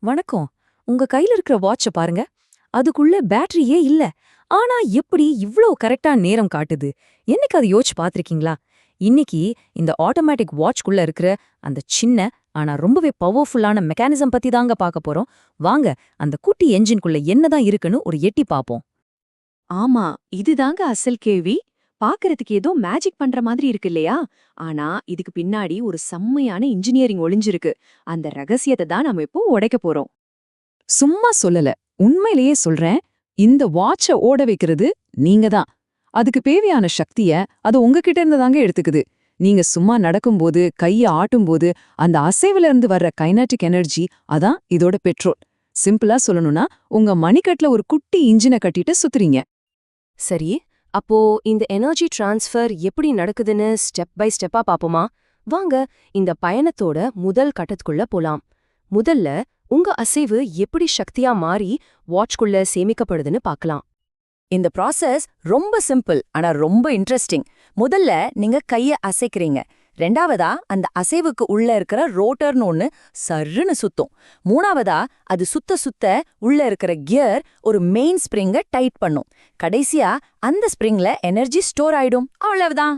வணக்கம். உங்க கையில இருக்கிற வாட்ச பாருங்க. அதுக்குள்ள பேட்டரியே இல்ல. ஆனா எப்படி இவ்ளோ கரெக்ட்டா நேரம் காட்டுது? என்னைக்கு அது யோசிச்சு பார்த்திருக்கீங்களா? இன்னைக்கு இந்த ஆட்டோமேட்டிக் வாட்ச்குள்ள இருக்கிற அந்த சின்ன ஆனா ரொம்பவே பவர்ஃபுல்லான மெக்கானிசம் பத்தி தாங்க பார்க்க போறோம். வாங்க அந்த குட்டி என்ஜின்குள்ள என்னதான் இருக்குன்னு ஒரு எட்டி பாப்போம். ஆமா, இதுதாங்க அசல் கேள்வி. பாக்குறதுக்கு ஏதோ மேஜிக் பண்ற மாதிரி இருக்கு இல்லையா? ஆனா இதுக்கு பின்னாடி ஒரு செம்மையான இன்ஜினியரிங் ஒளிஞ்சிருக்கு. அந்த ரகசியத்தை தான் நம்ம இப்போ உடைக்க போறோம். சும்மா சொல்லல. உண்மையிலேயே சொல்றேன். இந்த வாட்ச ஓட வைக்கிறது நீங்க தான். அதுக்கு தேவையான சக்திய அது உங்ககிட்ட இருந்து தாங்க எடுத்துக்குது. நீங்க சும்மா நடக்கும்போது, கைய ஆட்டும்போது, அந்த அசைவுல இருந்து வர்ற கைனடிக் எனர்ஜி அதான் இதோட பெட்ரோல். சிம்பிளா சொல்லணும்னா, உங்க மணிக்கட்டுல ஒரு குட்டி இன்ஜின கட்டிட்டு சுத்துறீங்க. சரி, அப்போ இந்த எனர்ஜி டிரான்ஸ்ஃபர் எப்படி நடக்குதுன்னு ஸ்டெப் பை ஸ்டெப்பா பாப்போமா? வாங்க இந்த பயணத்தோட முதல் கட்டத்துக்குள்ள போலாம். முதல்ல உங்க அசைவு எப்படி சக்தியா மாறி வாட்ச்குள்ள சேமிக்கப்படுதுன்னு பார்க்கலாம். இந்த ப்ராசஸ் ரொம்ப சிம்பிள் ஆனா ரொம்ப இன்ட்ரெஸ்டிங். முதல்ல நீங்க கைய அசைக்கிறீங்க. ரெண்டாவதா அந்த அசைவுக்கு உள்ள இருக்கிற ரோட்டர்னு ஒன்னு சர்ருன்னு சுத்தும். மூணாவதா அது சுத்த சுத்த உள்ள இருக்கிற கியர் ஒரு மெயின் ஸ்ப்ரிங்க டைட் பண்ணும். கடைசியா அந்த ஸ்ப்ரிங்ல எனர்ஜி ஸ்டோர் ஆயிடும். அவ்வளவுதான்.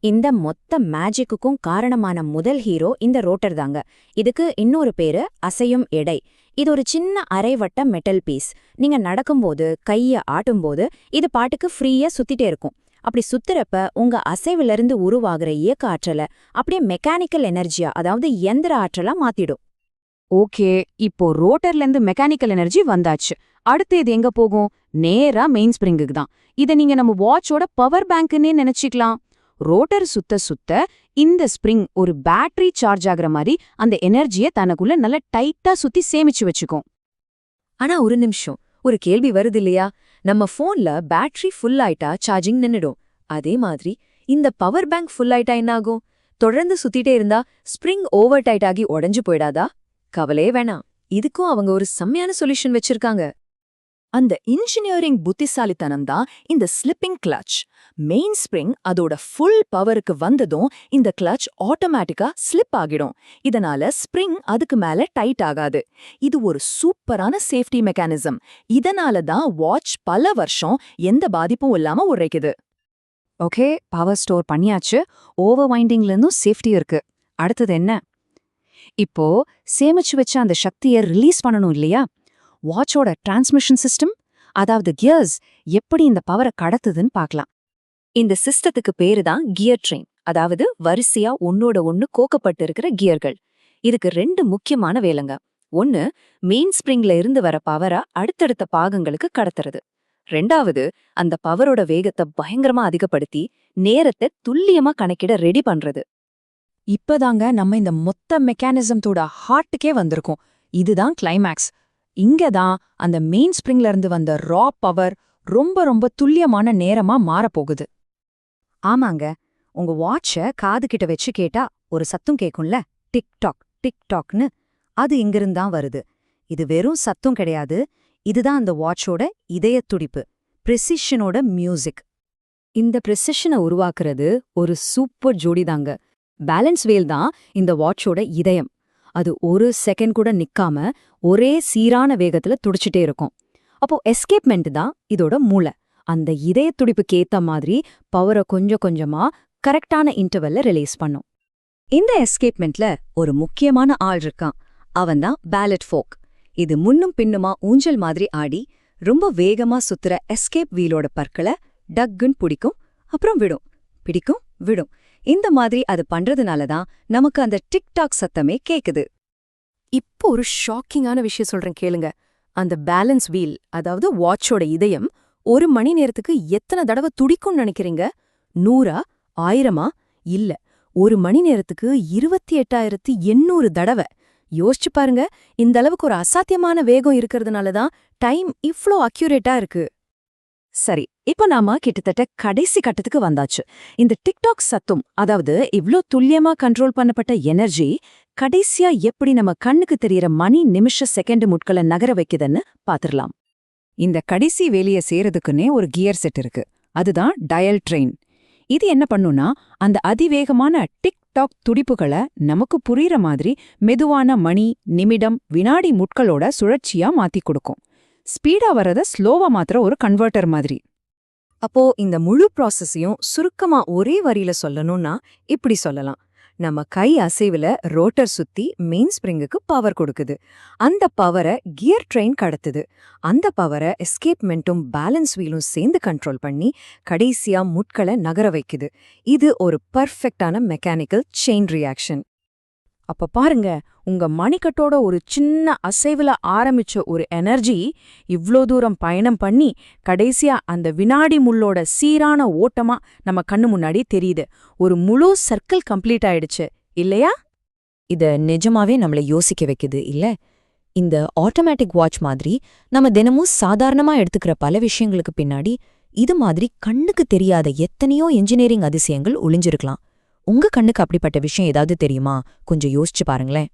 இந்த மொத்த மேஜிக்குக்கும் காரணமான முதல் ஹீரோ இந்த ரோட்டர் தாங்க. இதுக்கு இன்னொரு பேரு அசையும் எடை. இது ஒரு சின்ன அரைவட்ட மெட்டல் பீஸ். நீங்க நடக்கும்போது கைய ஆட்டும்போது இது பாட்டுக்கு ஃப்ரீயா சுத்திட்டே இருக்கும். அப்படி சுத்துறப்ப உங்க அசைவிலிருந்து உருவாகிற இயக்க ஆற்றலை அப்படியே மெக்கானிக்கல் எனர்ஜியா, அதாவது எந்திர ஆற்றலா மாத்திடும். ஓகே, இப்போ ரோட்டர்ல இருந்து மெக்கானிக்கல் எனர்ஜி வந்தாச்சு. அடுத்து இது எங்க போகும்? நேரா மெயின் ஸ்ப்ரிங்குக்கு தான். இத நீங்க நம்ம வாட்சோட பவர் பேங்க்னே நினைச்சுக்கலாம். ரோட்டர் சுத்த சுத்த இந்த ஸ்ப்ரிங் ஒரு பேட்டரி சார்ஜ் ஆகுற மாதிரி அந்த எனர்ஜியை தனக்குள்ள நல்லா டைட்டா சுத்தி சேமிச்சு வச்சுக்கும். ஆனா ஒரு நிமிஷம், ஒரு கேள்வி வருது இல்லையா? நம்ம போன்ல பேட்டரி ஃபுல் ஆயிட்டா சார்ஜிங் நின்னுடும். அதே மாதிரி இந்த பவர் பேங்க் ஃபுல் ஆயிட்டா என்ன ஆகும்? தொடர்ந்து சுத்திட்டே இருந்தா ஸ்ப்ரிங் ஓவர் டைட் ஆகி உடைஞ்சு போயிடாதா? கவலையே வேணாம், இதுக்கும் அவங்க ஒரு செம்மையான சொல்யூஷன் வச்சிருக்காங்க. அந்த இன்ஜினியரிங் புத்திசாலித்தனம் தான் இந்த ஸ்லிப்பிங் கிளட்ச். மெயின் ஸ்ப்ரிங் அதோட ஃபுல் பவருக்கு வந்ததும் இந்த கிளட்ச் ஆட்டோமேட்டிக்கா ஸ்லிப் ஆகிடும். இதனால ஸ்ப்ரிங் அதுக்கு மேல டைட் ஆகாது. இது ஒரு சூப்பரான சேஃப்டி மெக்கானிசம். இதனால தான் வாட்ச் பல வருஷம் எந்த பாதிப்பும் இல்லாம உரைக்குது. ஓகே, பவர் ஸ்டோர் பண்ணியாச்சு. ஓவர் வைண்டிங்ல இருந்தும் சேஃப்டி இருக்கு. அடுத்தது என்ன? இப்போ சேமிச்சு வச்ச அந்த சக்தியை ரிலீஸ் பண்ணணும் இல்லையா? வாட்சோட டிரான்ஸ்மிஷன் சிஸ்டம், அதாவது கியர்ஸ், எப்படி இந்த பவரை கடத்துதுன்னு பார்க்கலாம். இந்த சிஸ்டத்துக்கு பேரு தான் கியர் ட்ரெயின், அதாவது வரிசையா ஒன்னோட ஒன்னு கோக்கப்பட்டு இருக்கிற கியர்கள். இதுக்கு ரெண்டு முக்கியமான வேலைங்க. ஒன்னு, மெயின் ஸ்ப்ரிங்ல இருந்து வர பவரை அடுத்தடுத்த பாகங்களுக்கு கடத்துறது. ரெண்டாவது, அந்த பவரோட வேகத்தை பயங்கரமா அதிகப்படுத்தி நேரத்தை துல்லியமா கணக்கிட ரெடி பண்றது. இப்பதாங்க நம்ம இந்த மொத்த மெக்கானிசத்தோட ஹார்ட்டுக்கே வந்திருக்கோம். இதுதான் கிளைமேக்ஸ். இங்க தான் அந்த மெயின் ஸ்ப்ரிங்ல இருந்து வந்த ரா பவர் ரொம்ப ரொம்ப துல்லியமான நேரமா மாறப்போகுது. ஆமாங்க, உங்க வாட்ச காது கிட்ட வச்சு கேட்டா ஒரு சத்தம் கேக்கும்ல, டிக்டாக் டிக்டாக்னு. அது இங்கிருந்தான் வருது. இது வெறும் சத்தம் கிடையாது. இதுதான் அந்த வாட்சோட இதய துடிப்பு, பிரிசிஷனோட மியூசிக். இந்த பிரிசிஷனை உருவாக்குறது ஒரு சூப்பர் ஜோடி தாங்க. பேலன்ஸ் வேல் தான் இந்த வாட்சோட இதயம். அது ஒரு செகண்ட் கூட நிக்காம ஒரே சீரான வேகத்துல துடிச்சிட்டே இருக்கும். அப்போ எஸ்கேப்மெண்ட் தான் இதோட மூளை. அந்த இதய துடிப்புக்கு ஏத்த மாதிரி பவரை கொஞ்சம் கொஞ்சமா கரெக்டான இன்டர்வல்ல ரிலீஸ் பண்ணும். இந்த எஸ்கேப்மெண்ட்ல ஒரு முக்கியமான ஆள் இருக்கான். அவன்தான் பேலட் ஃபோக். இது முன்னும் பின்னுமா ஊஞ்சல் மாதிரி ஆடி ரொம்ப வேகமா சுத்துற எஸ்கேப் வீலோட பற்களை டக்குன்னு பிடிக்கும், அப்புறம் விடும், பிடிக்கும், விடும். இந்த மாதிரி அது பண்றதுனால தான் நமக்கு அந்த டிக்டாக் சத்தமே கேக்குது. இப்போ ஒரு ஷாக்கிங்கான விஷயம் சொல்றேன் கேளுங்க. அந்த பேலன்ஸ் வீல், அதாவது வாட்சோட இதயம், ஒரு மணி நேரத்துக்கு எத்தனை தடவை துடிக்கும்னு நினைக்கிறீங்க? 100, 1000? இல்ல, ஒரு மணி நேரத்துக்கு 28,800 தடவை. யோசிச்சு பாருங்க. இந்த அளவுக்கு ஒரு அசாத்தியமான வேகம் இருக்கிறதுனால தான் டைம் இவ்ளோ அக்யூரேட்டா இருக்கு. சரி, இப்ப நாம கிட்டத்தட்ட கடைசி கட்டத்துக்கு வந்தாச்சு. இந்த டிக்டாக் சத்தம், அதாவது இவ்ளோ துல்லியமா கண்ட்ரோல் பண்ணப்பட்ட எனர்ஜி, கடைசியா எப்படி நம்ம கண்ணுக்கு தெரியற மணி, நிமிஷ, செகண்ட் முட்களை நகர வைக்குதுன்னு பாத்துரலாம். இந்த கடைசி வேலையை செய்யறதுக்குன்னே ஒரு கியர் செட் இருக்கு. அதுதான் டயல் ட்ரெயின். இது என்ன பண்ணும்னா, அந்த அதிவேகமான டிக் டாக் துடிப்புகளை நமக்கு புரியுற மாதிரி மெதுவான மணி, நிமிடம், வினாடி முட்களோட சுழற்சியா மாத்தி கொடுக்கும். ஸ்பீடா வரத ஸ்லோவா மாத்திர ஒரு கன்வெர்ட்டர் மாதிரி. அப்போ இந்த முழு ப்ராசஸையும் சுருக்கமா ஒரே வரியில சொல்லணும்னா இப்படி சொல்லலாம். நம்ம கை அசைவுல ரோட்டர் சுத்தி மெயின் ஸ்ப்ரிங்குக்கு பவர் கொடுக்குது. அந்த பவரை கியர் ட்ரெயின் கடத்துது. அந்த பவரை எஸ்கேப்மெண்ட்டும் பேலன்ஸ் வீலும் சேர்ந்து கண்ட்ரோல் பண்ணி கடைசியா முட்களை நகர வைக்குது. இது ஒரு பர்ஃபெக்டான மெக்கானிக்கல் செயின் ரியாக்ஷன். அப்ப பாருங்க, உங்க மணிக்கட்டோட ஒரு சின்ன அசைவுல ஆரம்பிச்ச ஒரு எனர்ஜி இவ்ளோ தூரம் பயணம் பண்ணி கடைசியா அந்த வினாடி முள்ளோட சீரான ஓட்டமா நம்ம கண்ணு முன்னாடி தெரியுது. ஒரு முழு சர்க்கிள் கம்ப்ளீட் ஆயிடுச்சு இல்லையா? இத நிஜமாவே நம்மள யோசிக்க வைக்குது இல்ல? இந்த ஆட்டோமேட்டிக் வாட்ச் மாதிரி நம்ம தினமும் சாதாரணமா எடுத்துக்கிற பல விஷயங்களுக்கு பின்னாடி இது மாதிரி கண்ணுக்கு தெரியாத எத்தனையோ என்ஜினியரிங் அதிசயங்கள் ஒளிஞ்சிருக்கலாம். உங்க கண்ணுக்கு அப்படிப்பட்ட விஷயம் ஏதாவது தெரியுமா? கொஞ்சம் யோசிச்சு பாருங்களேன்.